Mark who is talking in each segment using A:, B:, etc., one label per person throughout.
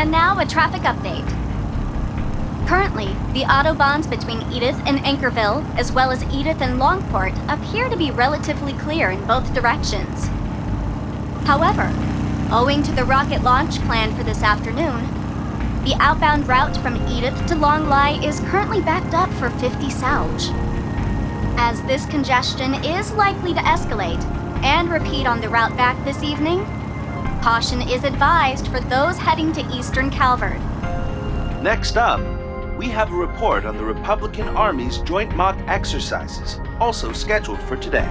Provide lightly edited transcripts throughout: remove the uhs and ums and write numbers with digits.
A: And now a traffic update. Currently, the autobahns between Edith and Anchorville, as well as Edith and Longport, appear to be relatively clear in both directions. However, owing to the rocket launch planned for this afternoon, the outbound route from Edith to Longley is currently backed up for 50 South. As this congestion is likely to escalate and repeat on the route back this evening, caution is advised for those heading to Eastern Calvert.
B: Next up, we have a report on the Republican Army's joint mock exercises, also scheduled for today.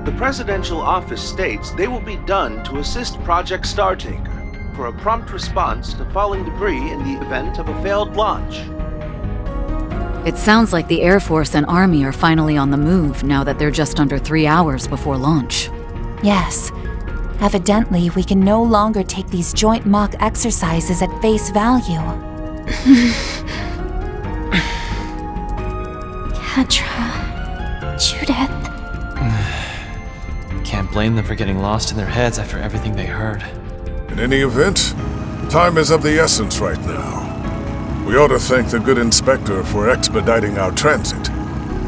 B: The presidential office states they will be done to assist Project Startaker for a prompt response to falling debris in the event of a failed launch.
C: It sounds like the Air Force and Army are finally on the move now that they're just under 3 hours before launch.
D: Yes. Evidently, we can no longer take these joint mock exercises at face value. Kendra, Judith.
E: Can't blame them for getting lost in their heads after everything they heard.
F: In any event, time is of the essence right now. We ought to thank the good inspector for expediting our transit.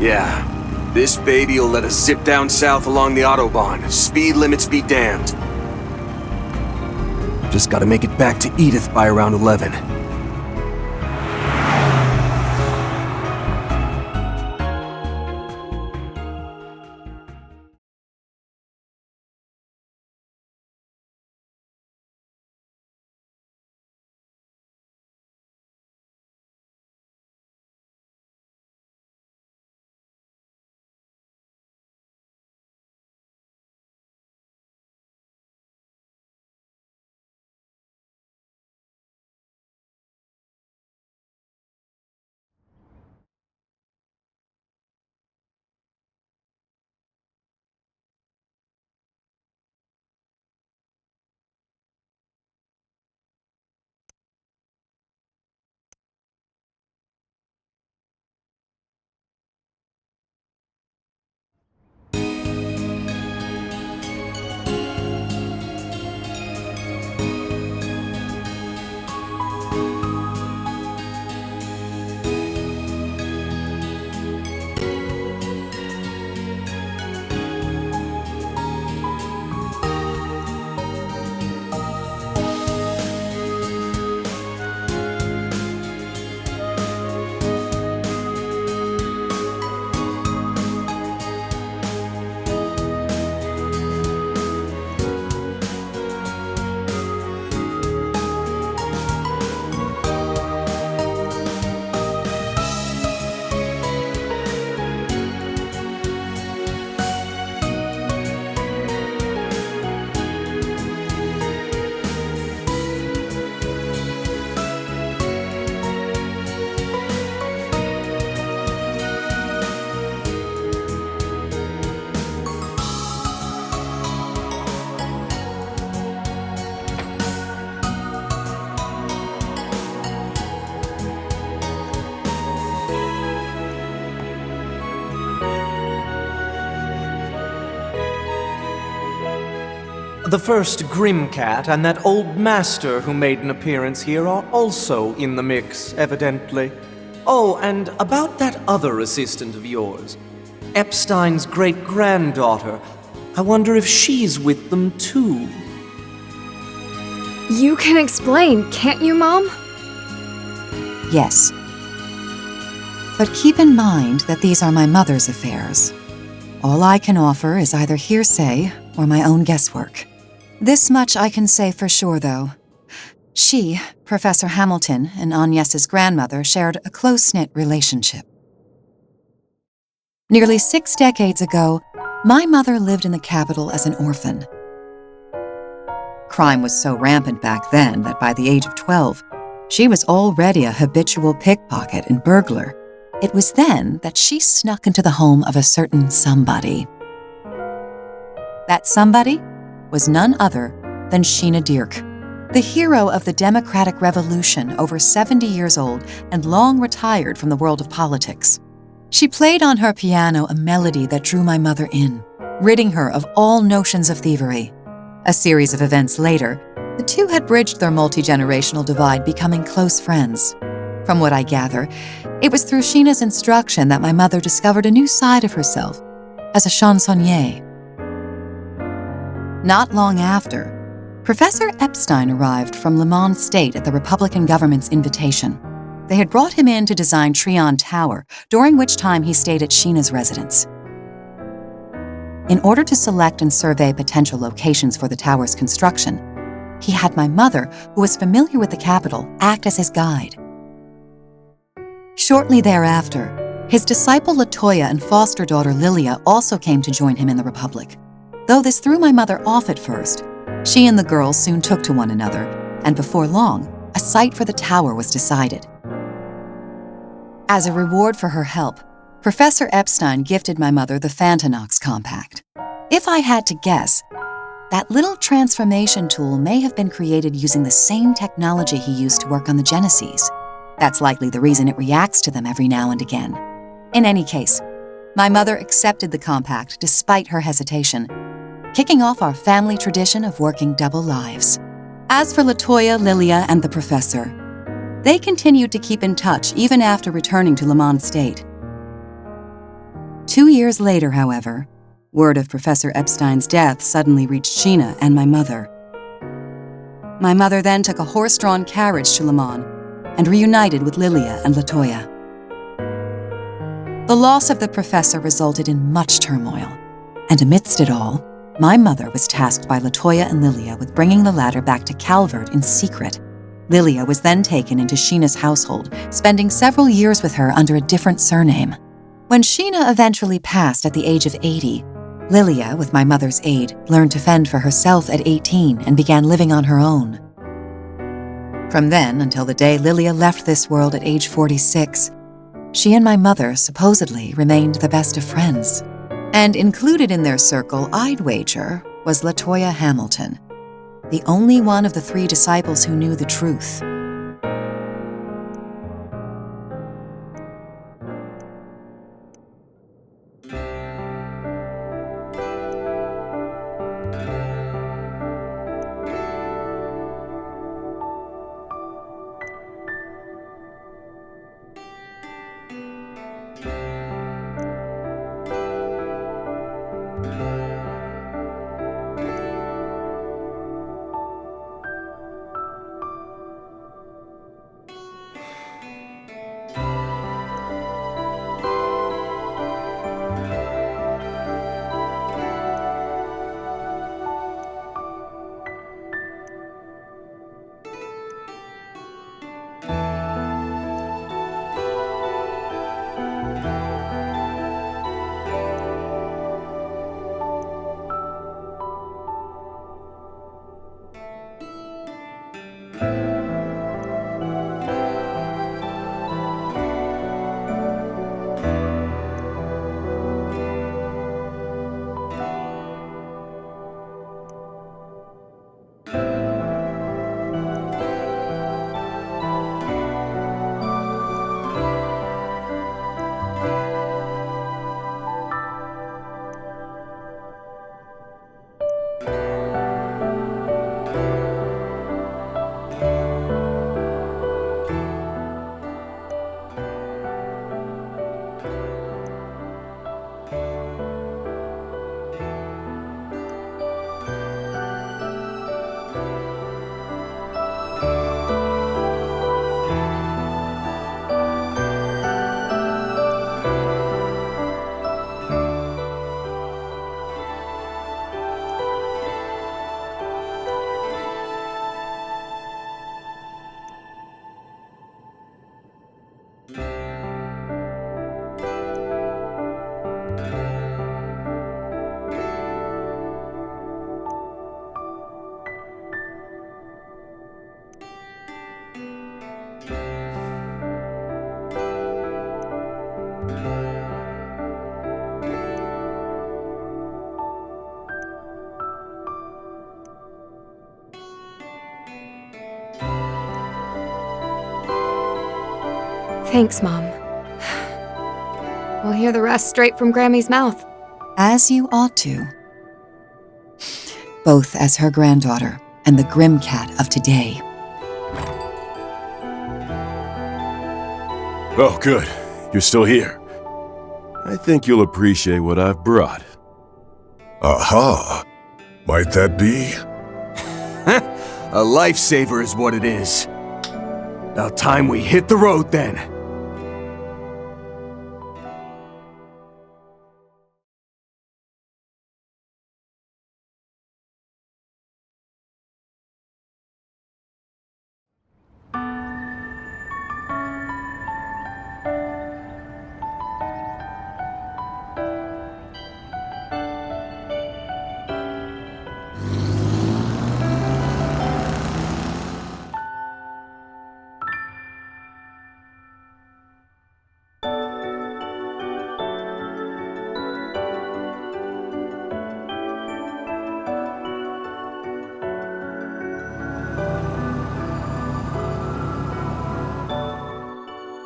G: Yeah, this baby will let us zip down south along the Autobahn. Speed limits be damned. Just gotta make it back to Edith by around 11.
H: The first Grimcat and that old master who made an appearance here are also in the mix, evidently. Oh, and about that other assistant of yours, Epstein's great-granddaughter. I wonder if she's with them too.
I: You can explain, can't you, Mom?
J: Yes. But keep in mind that these are my mother's affairs. All I can offer is either hearsay or my own guesswork. This much I can say for sure, though. She, Professor Hamilton, and Agnes's grandmother shared a close-knit relationship. Nearly 6 decades ago, my mother lived in the capital as an orphan. Crime was so rampant back then that by the age of 12, she was already a habitual pickpocket and burglar. It was then that she snuck into the home of a certain somebody. That somebody was none other than Sheena Dirk, the hero of the Democratic Revolution, over 70 years old and long retired from the world of politics. She played on her piano a melody that drew my mother in, ridding her of all notions of thievery. A series of events later, The two had bridged their multi-generational divide, becoming close friends. From what I gather, it was through Sheena's instruction that my mother discovered a new side of herself as a chansonnier. Not long after, Professor Epstein arrived from Le Mans State at the Republican government's invitation. They had brought him in to design Tryon Tower, during which time he stayed at Sheena's residence. In order to select and survey potential locations for the tower's construction, he had my mother, who was familiar with the capital, act as his guide. Shortly thereafter, his disciple Latoya and foster daughter Lilia also came to join him in the Republic. Though this threw my mother off at first, she and the girls soon took to one another, and before long, a site for the tower was decided. As a reward for her help, Professor Epstein gifted my mother the Phantanox Compact. If I had to guess, that little transformation tool may have been created using the same technology he used to work on the Genesees. That's likely the reason it reacts to them every now and again. In any case, my mother accepted the compact despite her hesitation, kicking off our family tradition of working double lives. As for Latoya, Lilia, and the professor, they continued to keep in touch even after returning to Le Mans State. 2 years later, however, word of Professor Epstein's death suddenly reached Sheena and my mother. My mother then took a horse-drawn carriage to Le Mans and reunited with Lilia and Latoya. The loss of the professor resulted in much turmoil, and amidst it all, my mother was tasked by Latoya and Lilia with bringing the latter back to Calvert in secret. Lilia was then taken into Sheena's household, spending several years with her under a different surname. When Sheena eventually passed at the age of 80, Lilia, with my mother's aid, learned to fend for herself at 18 and began living on her own. From then until the day Lilia left this world at age 46, she and my mother supposedly remained the best of friends. And included in their circle, I'd wager, was Latoya Hamilton, the only one of the 3 disciples who knew the truth.
I: Thanks, Mom. We'll hear the rest straight from Grammy's mouth.
J: As you ought to. Both as her granddaughter and the Grimcat of today.
K: Oh, good. You're still here. I think you'll appreciate what I've brought.
F: Aha! Might that be?
G: A lifesaver is what it is. About time we hit the road then.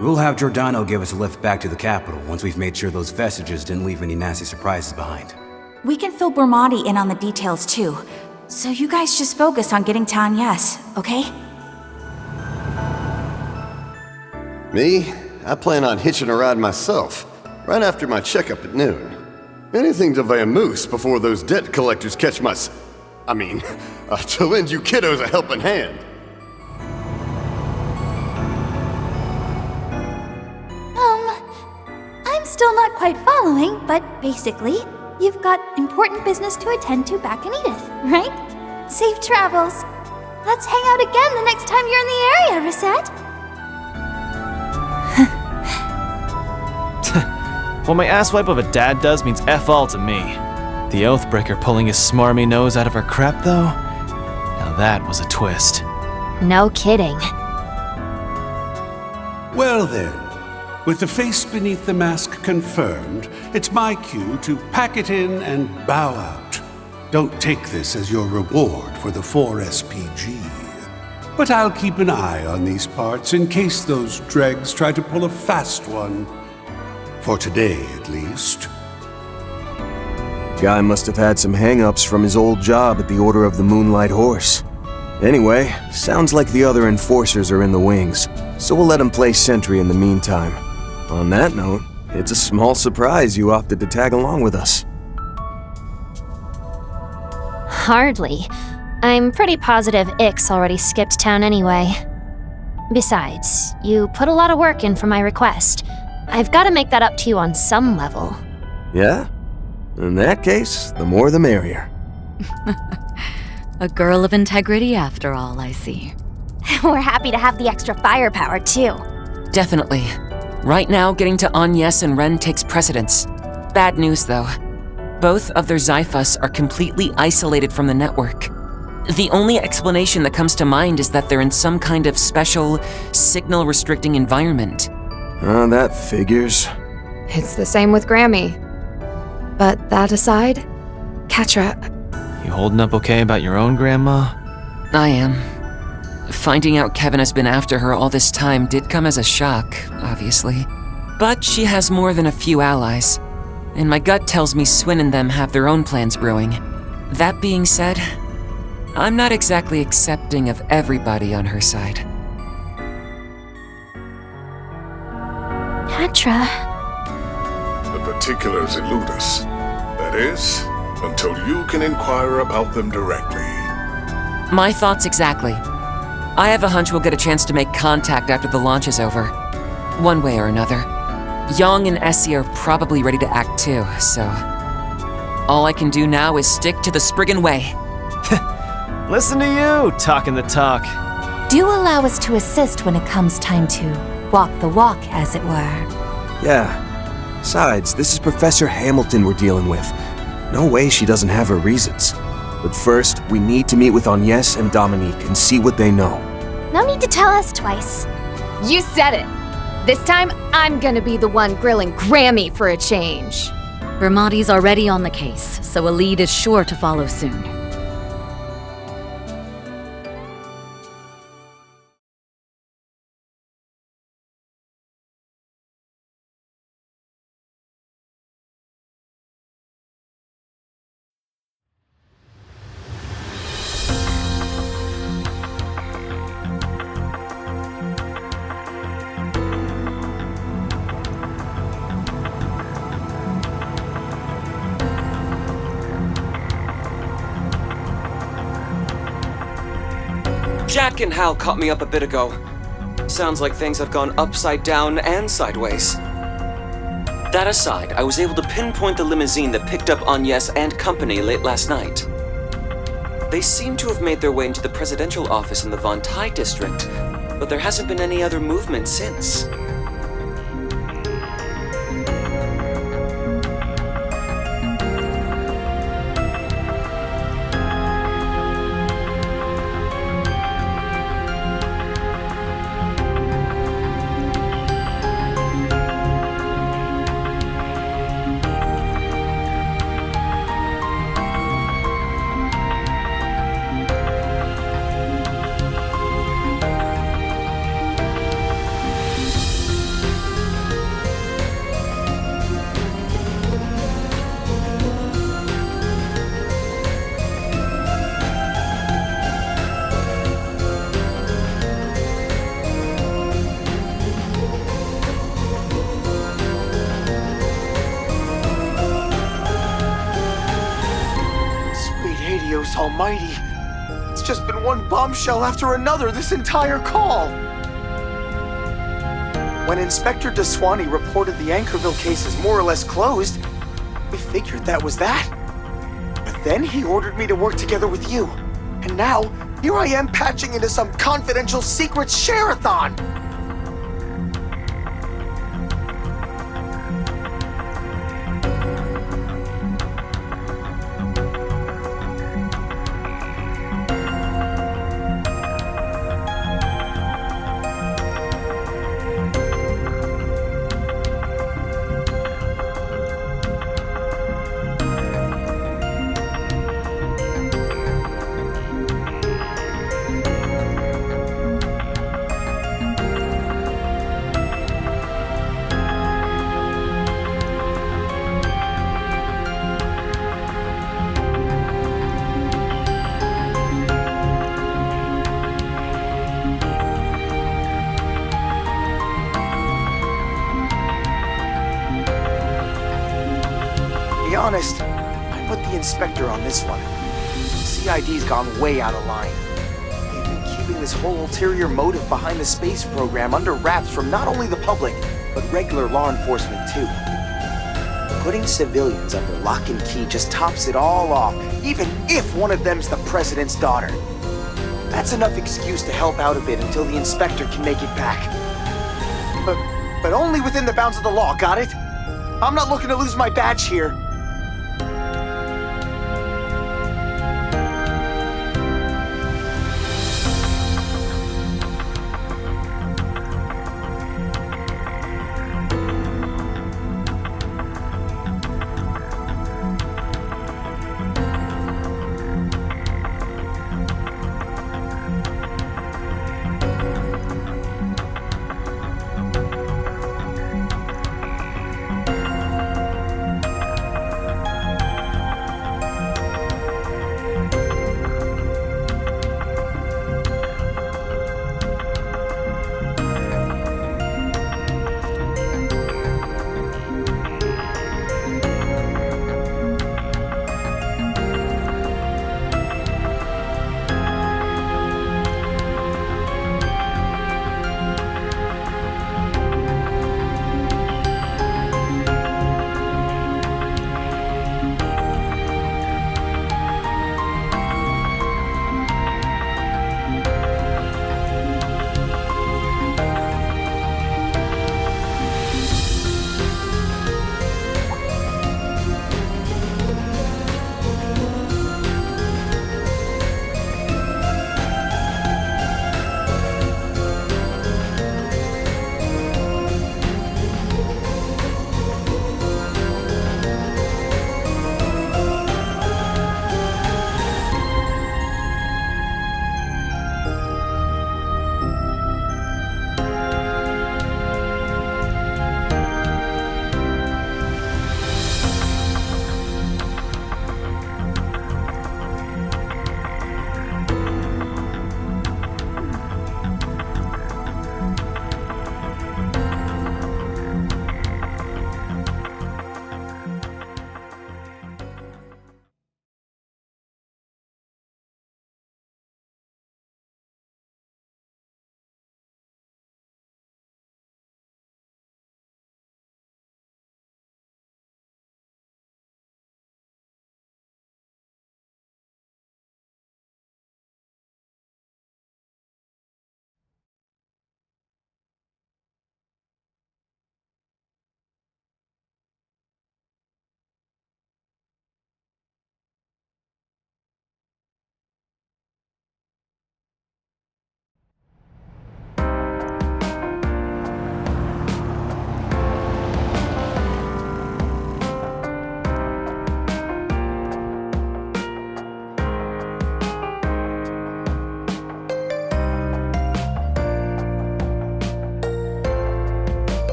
L: We'll have Giordano give us a lift back to the capital once we've made sure those vestiges didn't leave any nasty surprises behind.
D: We can fill Bermati in on the details too. So you guys just focus on getting to Agnes, okay?
M: Me? I plan on hitching a ride myself, right after my checkup at noon. Anything to Vamoose before those debt collectors catch my to lend you kiddos a helping hand.
N: I'm still not quite following, but basically, you've got important business to attend to back in Edith, right? Safe travels. Let's hang out again the next time you're in the area, Rosette.
E: What my asswipe of a dad does means F all to me. The Oathbreaker pulling his smarmy nose out of her crep, though? Now that was a twist.
N: No kidding.
O: Well then, with the face beneath the mask confirmed, it's my cue to pack it in and bow out. Don't take this as your reward for the 4 SPG. But I'll keep an eye on these parts in case those dregs try to pull a fast one. For today, at least.
G: Guy must have had some hang-ups from his old job at the Order of the Moonlight Horse. Anyway, sounds like the other enforcers are in the wings, so we'll let him play sentry in the meantime. On that note, it's a small surprise you opted to tag along with us.
N: Hardly. I'm pretty positive Ix already skipped town anyway. Besides, you put a lot of work in for my request. I've got to make that up to you on some level.
G: Yeah? In that case, the more the merrier.
C: A girl of integrity after all, I see.
N: We're happy to have the extra firepower, too.
P: Definitely. Right now, getting to Agnes and Ren takes precedence. Bad news, though. Both of their Zyphus are completely isolated from the network. The only explanation that comes to mind is that they're in some kind of special, signal-restricting environment.
G: That figures.
I: It's the same with Grammy. But that aside, Catra...
E: You holding up okay about your own grandma?
P: I am. Finding out Kevin has been after her all this time did come as a shock, obviously. But she has more than a few allies, and my gut tells me Swin and them have their own plans brewing. That being said, I'm not exactly accepting of everybody on her side.
N: Catra...
F: The particulars elude us. That is, until you can inquire about them directly.
P: My thoughts exactly. I have a hunch we'll get a chance to make contact after the launch is over. One way or another. Yang and Essie are probably ready to act too, so... all I can do now is stick to the Spriggan way.
E: Listen to you, talking the talk.
D: Do allow us to assist when it comes time to walk the walk, as it were.
G: Yeah. Besides, this is Professor Hamilton we're dealing with. No way she doesn't have her reasons. But first, we need to meet with Agnes and Dominique and see what they know.
N: No need to tell us twice.
I: You said it. This time, I'm gonna be the one grilling Grammy for a change.
C: Bermati's already on the case, so a lead is sure to follow soon.
P: Jack and Hal caught me up a bit ago. Sounds like things have gone upside down and sideways. That aside, I was able to pinpoint the limousine that picked up Agnes and company late last night. They seem to have made their way into the presidential office in the Von Tai district, but there hasn't been any other movement since.
Q: Almighty. It's just been one bombshell after another this entire call. When Inspector DeSwanee reported the Anchorville case as more or less closed, we figured that was that. But then he ordered me to work together with you. And now, here I am patching into some confidential secret share-a-thon. To be honest, I'm with the Inspector on this one. CID's gone way out of line. They've been keeping this whole ulterior motive behind the space program under wraps from not only the public, but regular law enforcement too. Putting civilians under lock and key just tops it all off, even if one of them's the president's daughter. That's enough excuse to help out a bit until the Inspector can make it back. But only within the bounds of the law, got it? I'm not looking to lose my badge here.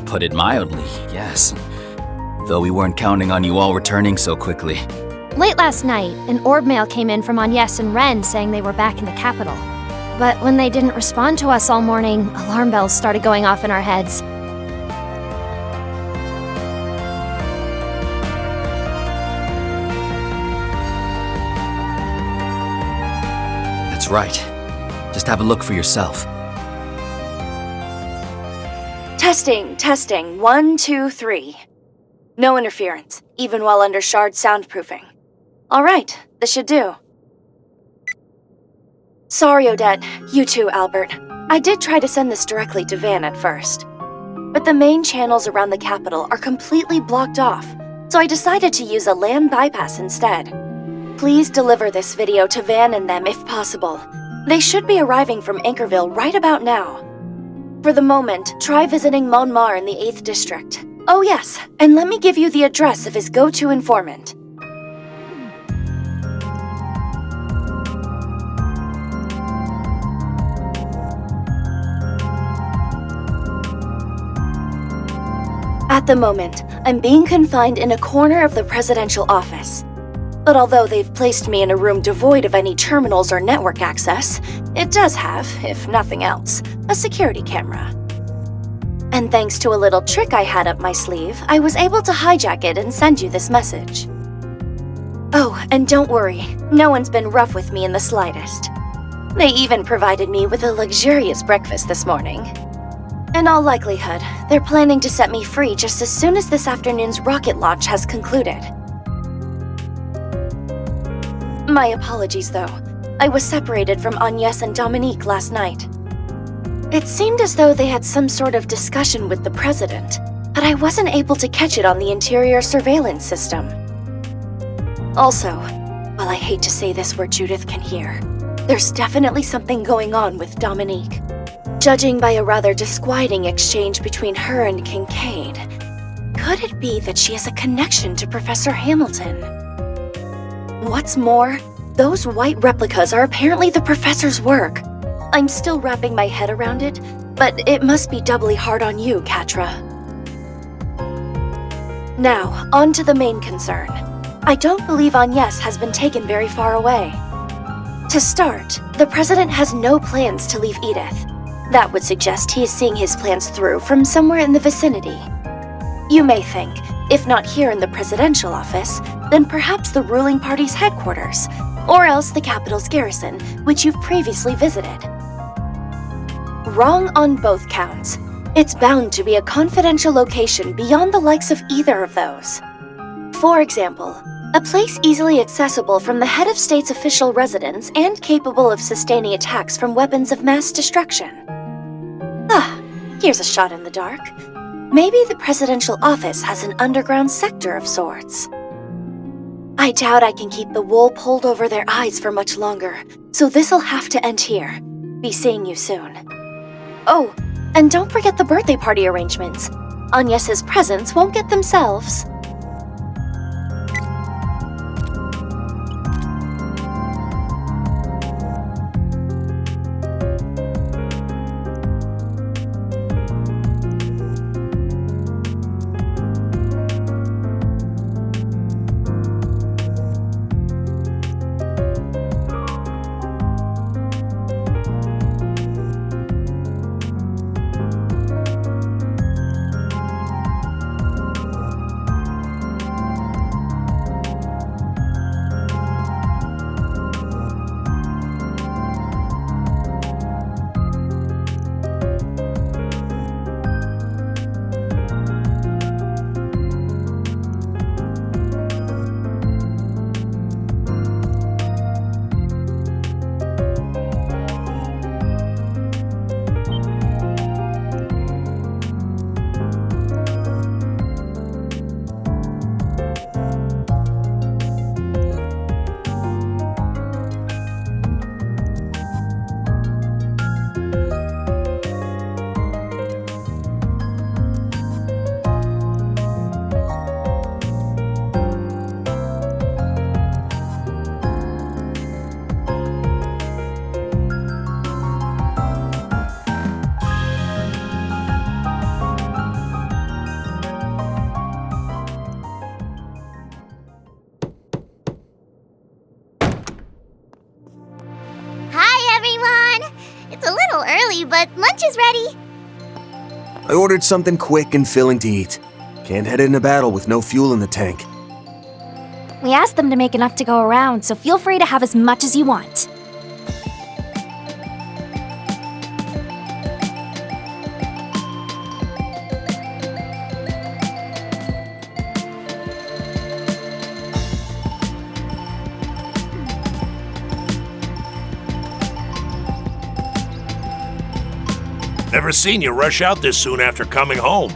R: put it mildly, yes. Though we weren't counting on you all returning so quickly.
N: Late last night, an orb mail came in from Agnes and Ren saying they were back in the capital. But when they didn't respond to us all morning, alarm bells started going off in our heads.
R: That's right. Just have a look for yourself.
S: Testing. 1, 2, 3. No interference, even while under shard soundproofing. Alright, this should do. Sorry, Odette. You too, Albert. I did try to send this directly to Van at first. But the main channels around the capital are completely blocked off, so I decided to use a land bypass instead. Please deliver this video to Van and them if possible. They should be arriving from Anchorville right about now. For the moment, try visiting Monmar in the 8th District. Oh yes, and let me give you the address of his go-to informant. At the moment, I'm being confined in a corner of the presidential office. But although they've placed me in a room devoid of any terminals or network access, it does have, if nothing else, a security camera. And thanks to a little trick I had up my sleeve, I was able to hijack it and send you this message. Oh, and don't worry, no one's been rough with me in the slightest. They even provided me with a luxurious breakfast this morning. In all likelihood, they're planning to set me free just as soon as this afternoon's rocket launch has concluded. My apologies, though. I was separated from Agnes and Dominique last night. It seemed as though they had some sort of discussion with the president, but I wasn't able to catch it on the interior surveillance system. Also, while I hate to say this where Judith can hear, there's definitely something going on with Dominique. Judging by a rather disquieting exchange between her and Kincaid, could it be that she has a connection to Professor Hamilton? What's more, those white replicas are apparently the professor's work. I'm still wrapping my head around it, but it must be doubly hard on you, Catra. Now, on to the main concern. I don't believe Agnes has been taken very far away. To start, the president has no plans to leave Edith. That would suggest he is seeing his plans through from somewhere in the vicinity. You may think, if not here in the presidential office, then perhaps the ruling party's headquarters, or else the capital's garrison, which you've previously visited. Wrong on both counts. It's bound to be a confidential location beyond the likes of either of those. For example, a place easily accessible from the head of state's official residence and capable of sustaining attacks from weapons of mass destruction. Here's a shot in the dark. Maybe the presidential office has an underground sector of sorts. I doubt I can keep the wool pulled over their eyes for much longer, so this'll have to end here. Be seeing you soon. Oh, and don't forget the birthday party arrangements. Agnes's presents won't get themselves.
T: sorry, but lunch is ready.
G: I ordered something quick and filling to eat. Can't head into battle with no fuel in the tank.
U: We asked them to make enough to go around, so feel free to have as much as you want.
V: Never seen you rush out this soon after coming home.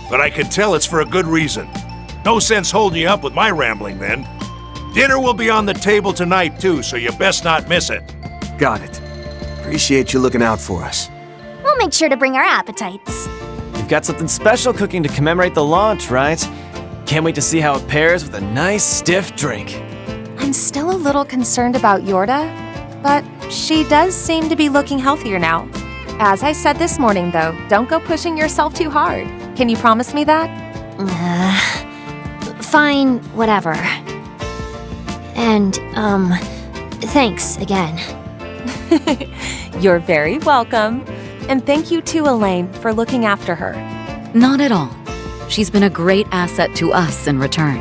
V: But I can tell it's for a good reason. No sense holding you up with my rambling then. Dinner will be on the table tonight too, so you best not miss it.
G: Got it. Appreciate you looking out for us.
U: We'll make sure to bring our appetites.
E: You've got something special cooking to commemorate the launch, right? Can't wait to see how it pairs with a nice stiff drink.
W: I'm still a little concerned about Yorda, but she does seem to be looking healthier now. As I said this morning, though, don't go pushing yourself too hard. Can you promise me that?
N: Fine, whatever. And, thanks again.
W: You're very welcome. And thank you to Elaine for looking after her.
C: Not at all. She's been a great asset to us in return.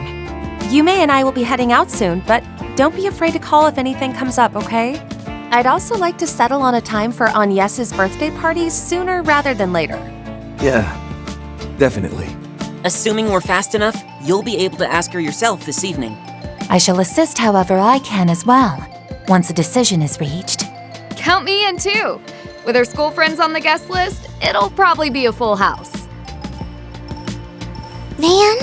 W: Yume and I will be heading out soon, but don't be afraid to call if anything comes up, okay? I'd also like to settle on a time for Agnes's birthday party sooner rather than later.
G: Yeah, definitely.
X: Assuming we're fast enough, you'll be able to ask her yourself this evening.
D: I shall assist however I can as well, once a decision is reached.
I: Count me in too. With her school friends on the guest list, it'll probably be a full house.
T: Van?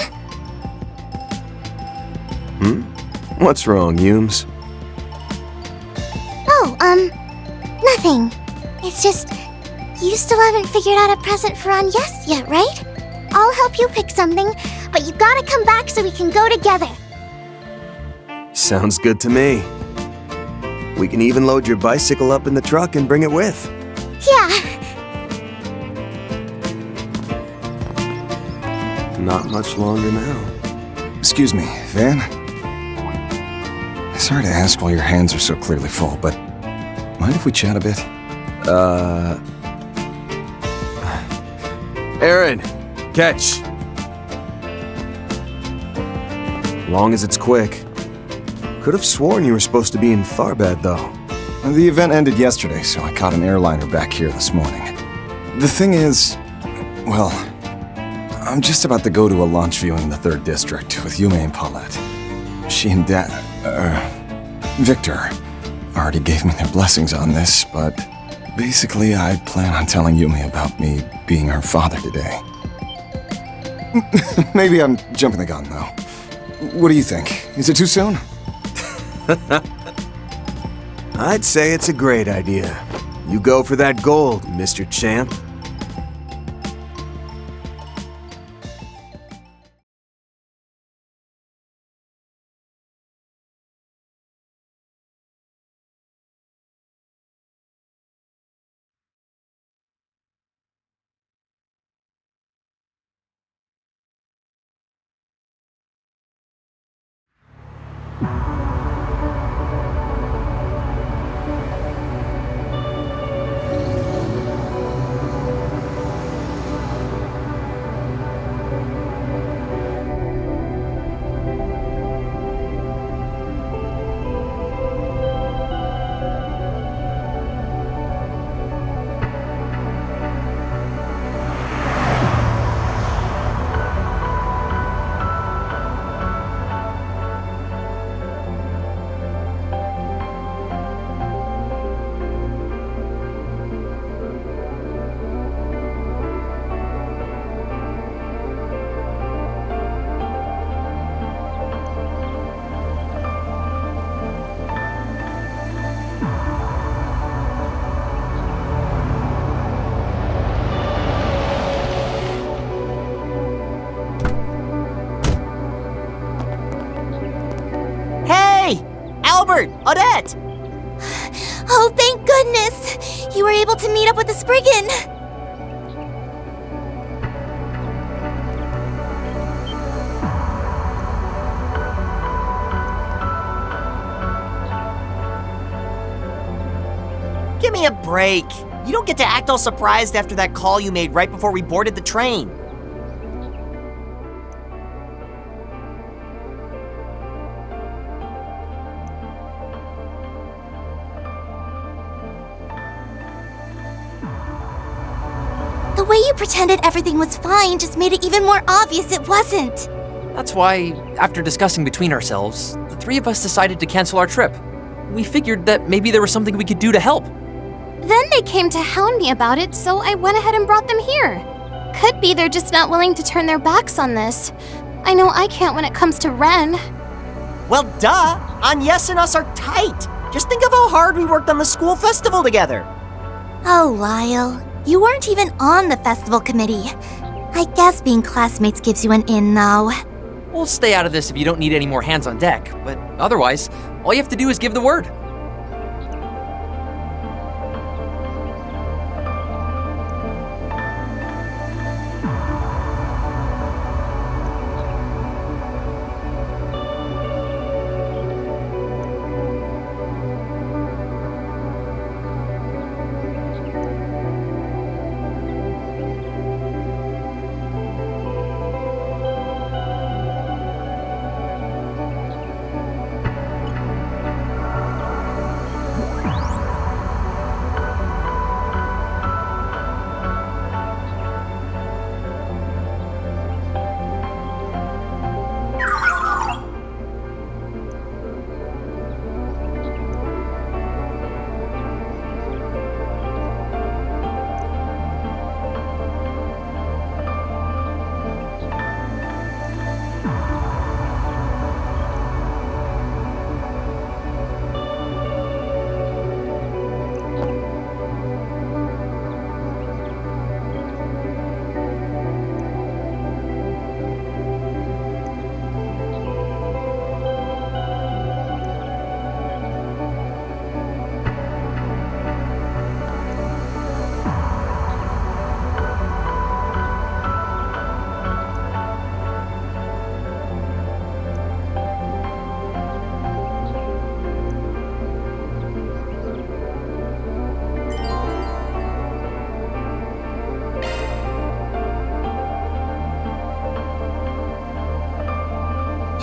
G: What's wrong, Humes?
T: Oh, nothing. It's just, you still haven't figured out a present for Agnes yet, right? I'll help you pick something, but you gotta come back so we can go together.
G: Sounds good to me. We can even load your bicycle up in the truck and bring it with.
T: Yeah.
G: Not much longer now.
Y: Excuse me, Van? Sorry to ask while your hands are so clearly full, but mind if we chat a bit?
G: Aaron, catch. Long as it's quick. Could have sworn you were supposed to be in Tharbad, though.
Y: The event ended yesterday, so I caught an airliner back here this morning. The thing is, well, I'm just about to go to a launch viewing in the 3rd District with Yume and Paulette. She and Victor already gave me their blessings on this, but basically I plan on telling Yume about me being her father today. Maybe I'm jumping the gun, though. What do you think? Is it too soon?
G: I'd say it's a great idea. You go for that gold, Mr. Champ.
Q: Albert! Odette!
T: Oh, thank goodness! You were able to meet up with the Spriggan!
Q: Give me a break.
A: You don't get to act all surprised after that call you made right before we boarded the train.
T: The way you pretended everything was fine just made it even more obvious it wasn't.
B: That's why, after discussing between ourselves, the three of us decided to cancel our trip. We figured that maybe there was something we could do to help.
U: Then they came to hound me about it, so I went ahead and brought them here. Could be they're just not willing to turn their backs on this. I know I can't when it comes to Ren.
A: Well, duh! Agnes and us are tight! Just think of how hard we worked on the school festival together.
T: Oh, Lyle. You weren't even on the festival committee. I guess being classmates gives you an in, though.
B: We'll stay out of this if you don't need any more hands on deck, but otherwise, all you have to do is give the word.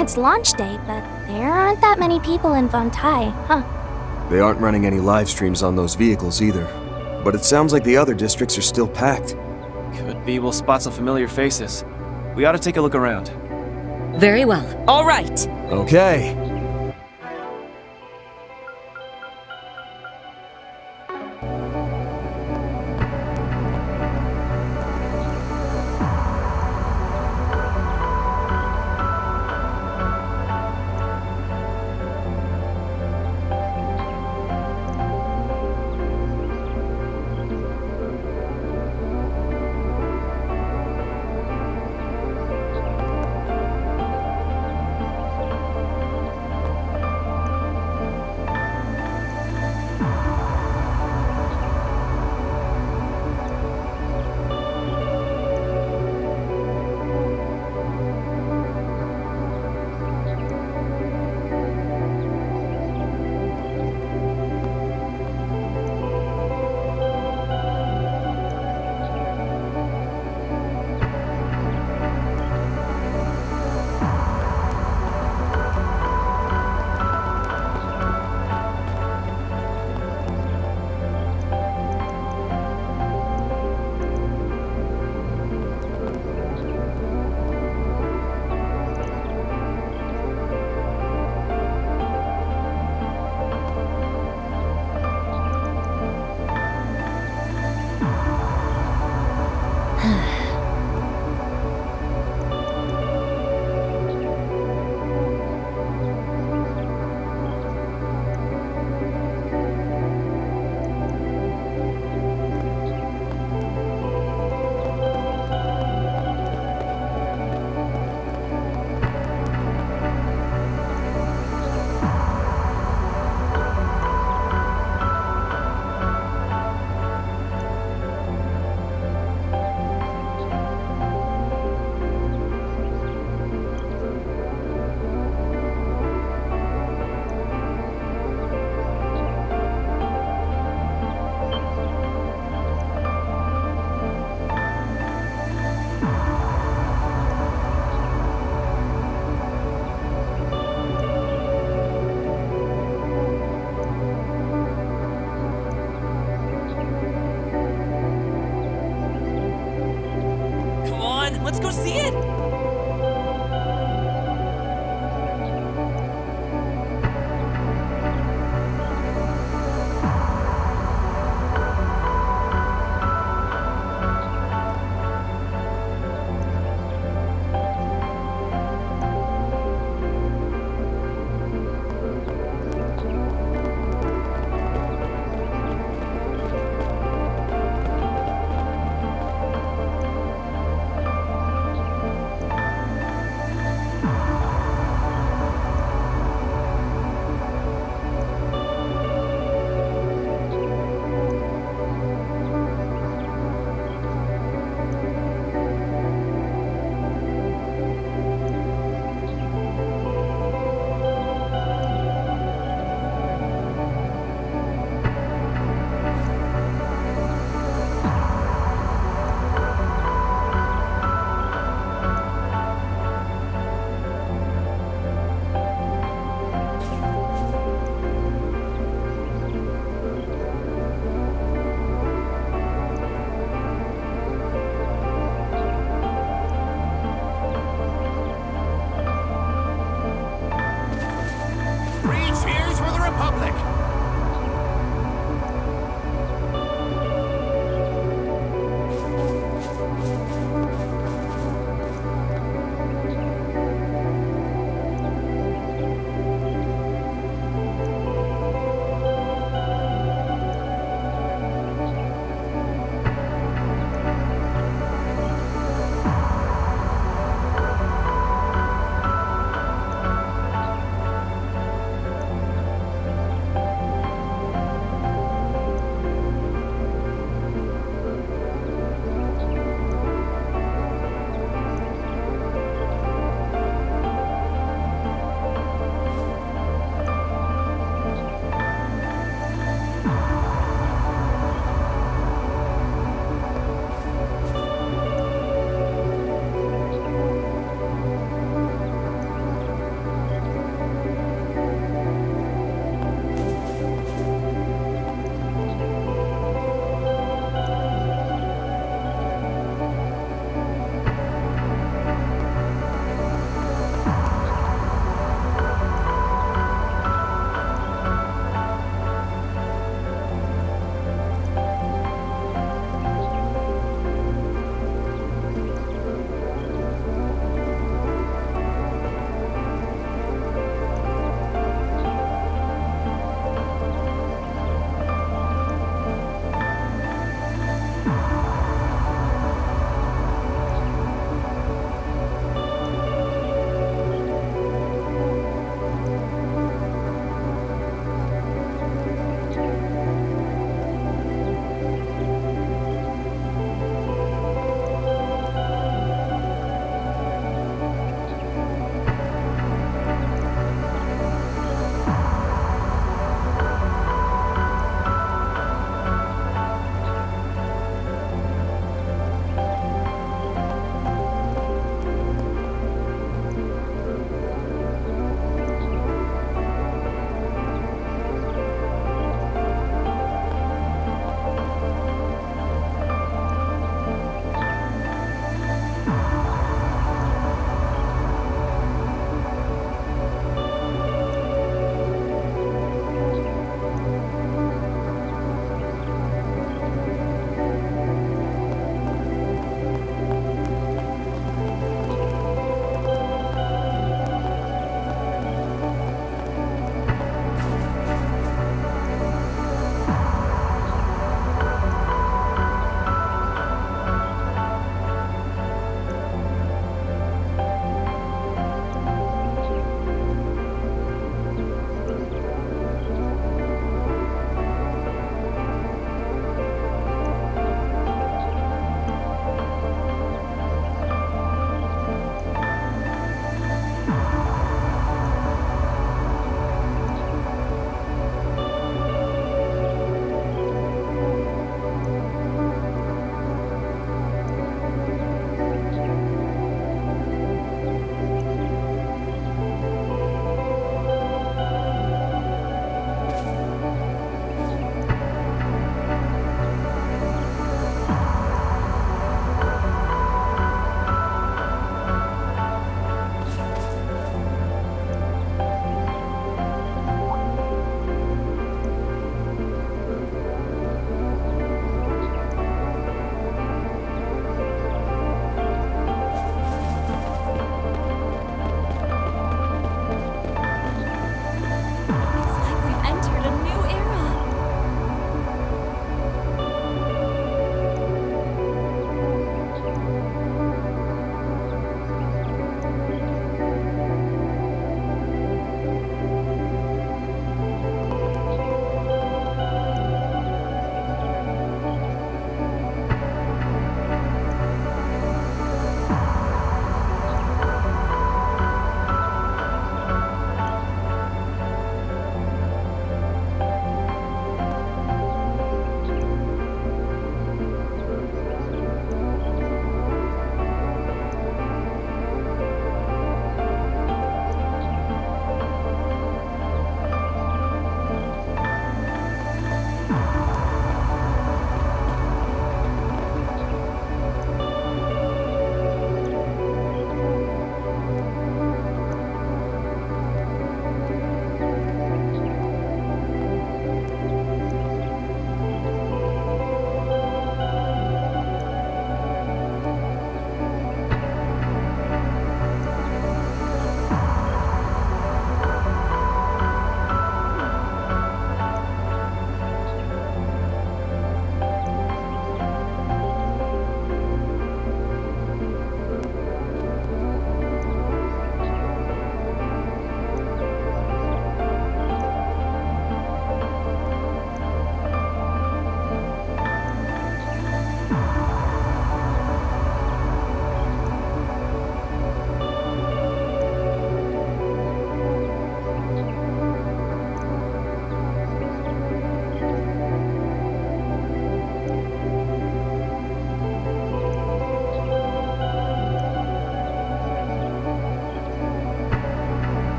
U: It's launch day, but there aren't that many people in Von Tai, huh?
G: They aren't running any live streams on those vehicles either. But it sounds like the other districts are still packed.
E: Could be we'll spot some familiar faces. We ought to take a look around.
X: Very well. All right.
G: Okay.
P: go see it?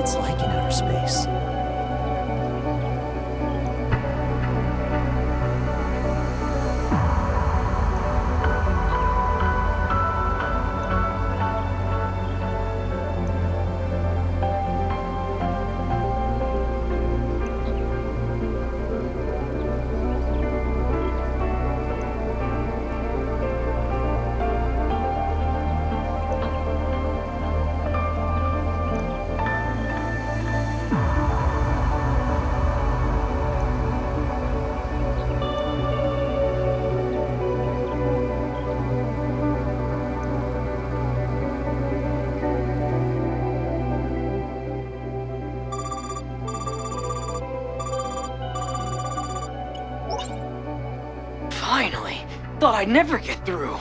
H: it's like in outer space.
Q: Finally! Thought I'd never get through.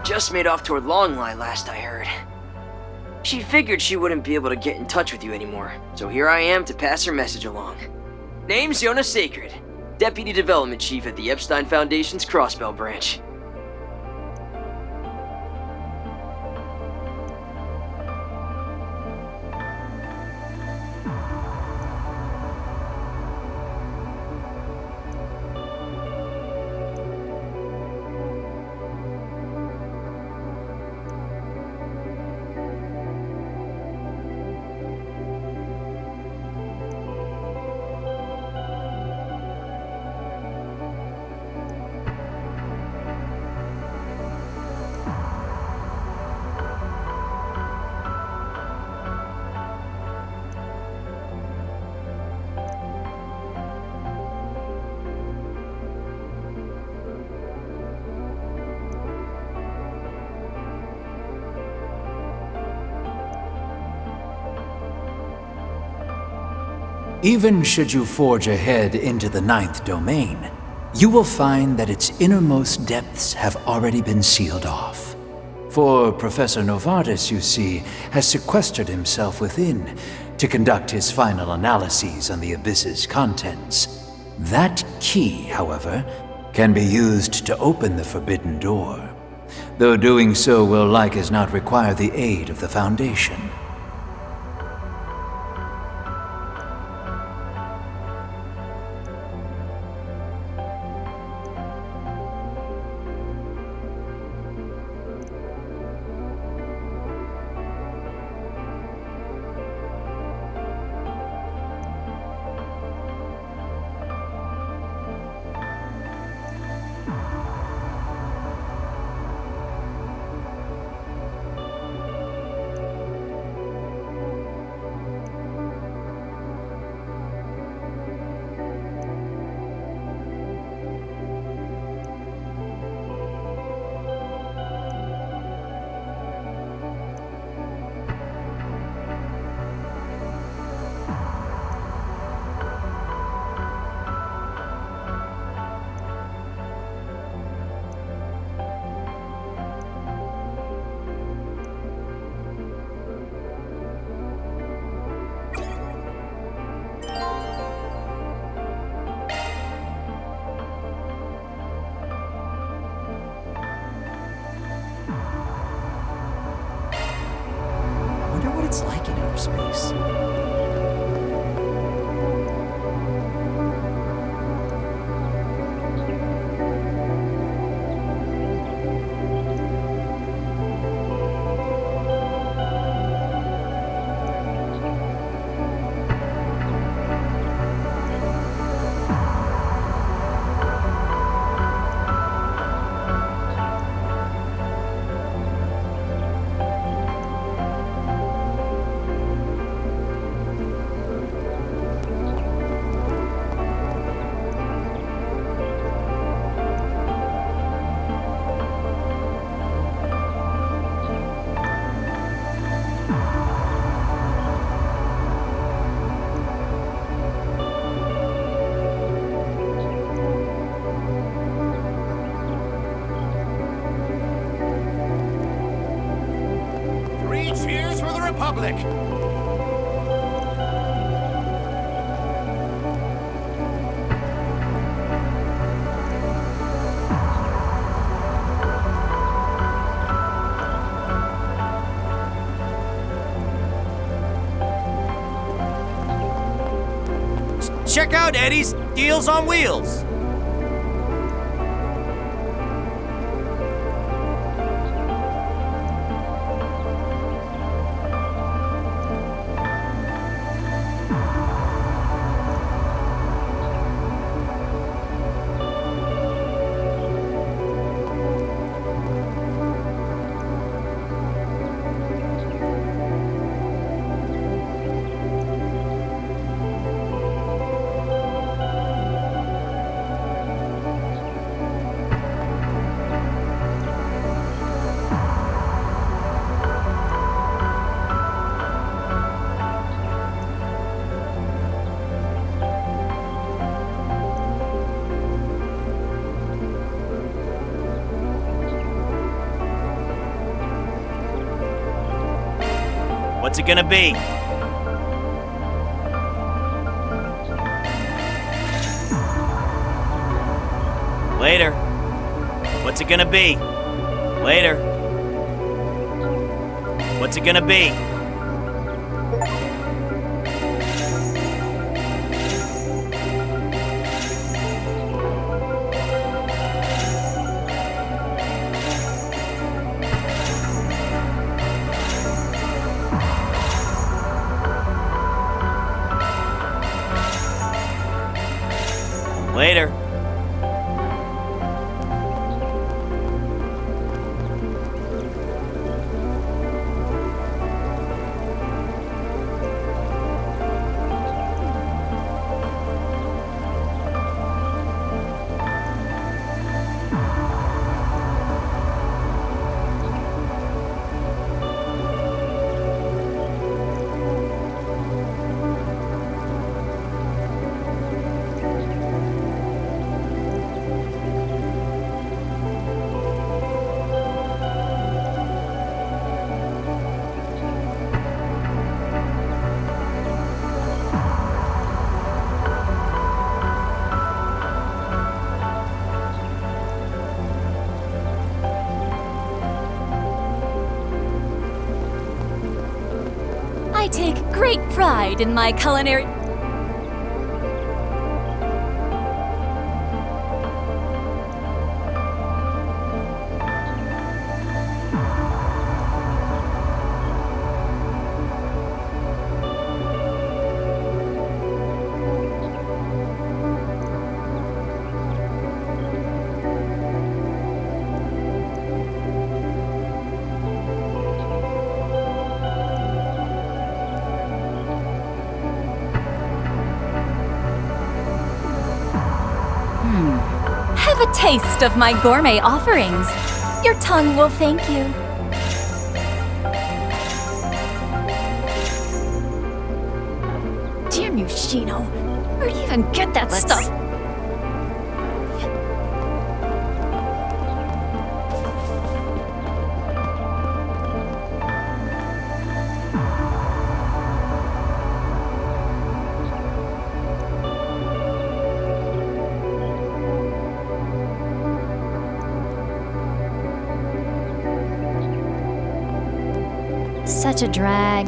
Q: Just made off toward Longline last I heard. She figured she wouldn't be able to get in touch with you anymore, so here I am to pass her message along. Name's Yona Sacred, Deputy Development Chief at the Epstein Foundation's Crossbell branch.
J: Even should you forge ahead into the Ninth Domain, you will find that its innermost depths have already been sealed off. For Professor Novartis, you see, has sequestered himself within to conduct his final analyses on the Abyss's contents. That key, however, can be used to open the forbidden door, though doing so will like as not require the aid of the Foundation.
H: It's like in outer space.
V: Cheers for the Republic!
F: check out Eddie's Deals on Wheels. What's it gonna be? Later. What's it gonna be? Later. What's it gonna be? Later.
K: I take great pride in my culinary. Have a taste of my gourmet offerings. Your tongue will thank you.
I: Damn you, Shino. Where do you even get that stuff?
N: Such a drag.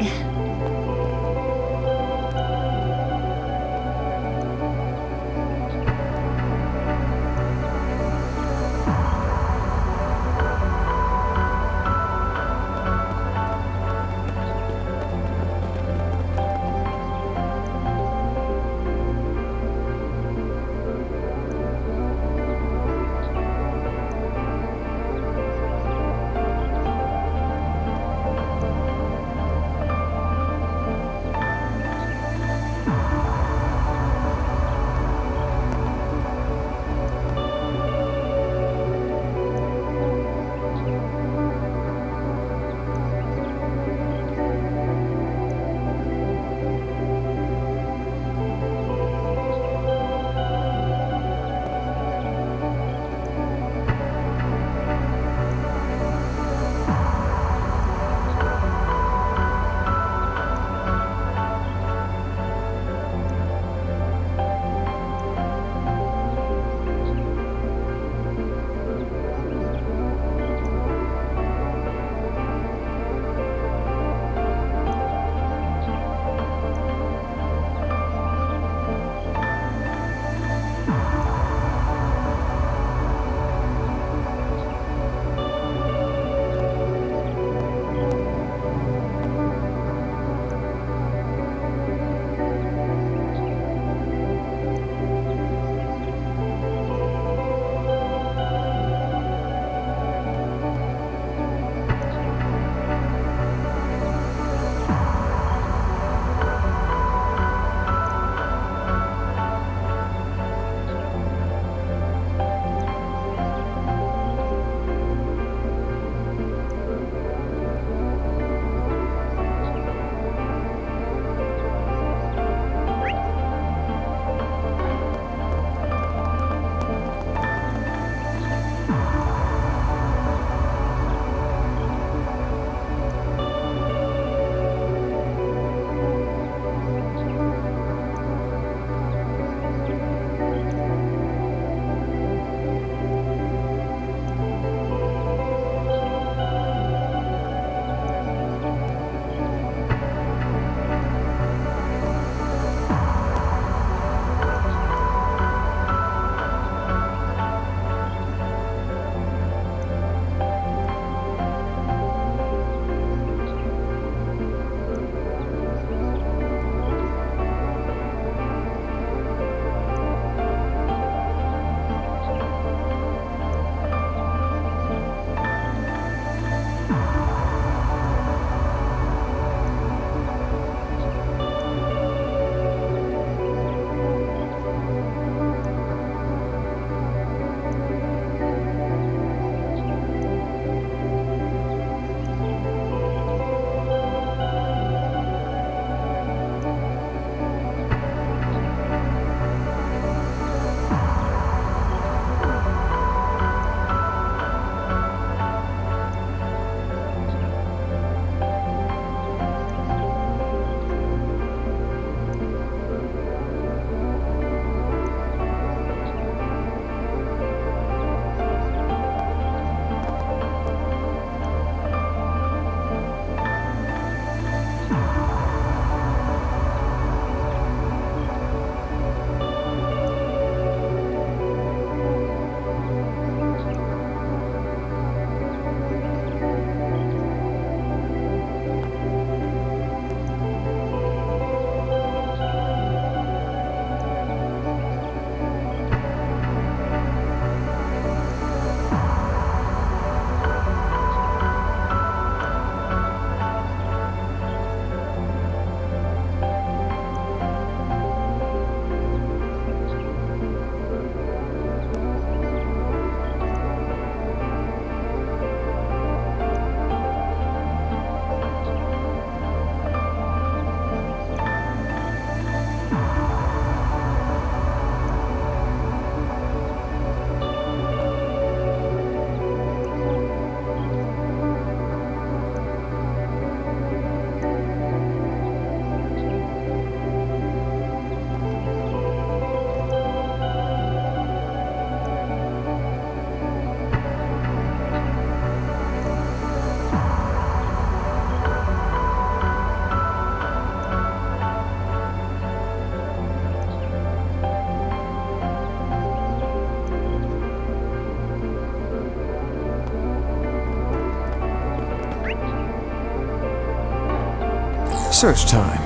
L: Search time.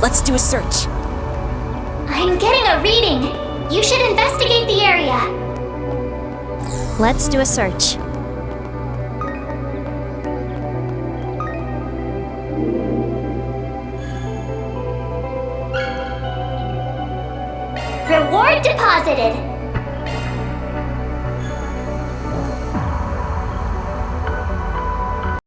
X: Let's do a search.
T: I'm getting a reading. You should investigate the area.
N: Let's do a search.
T: Reward deposited.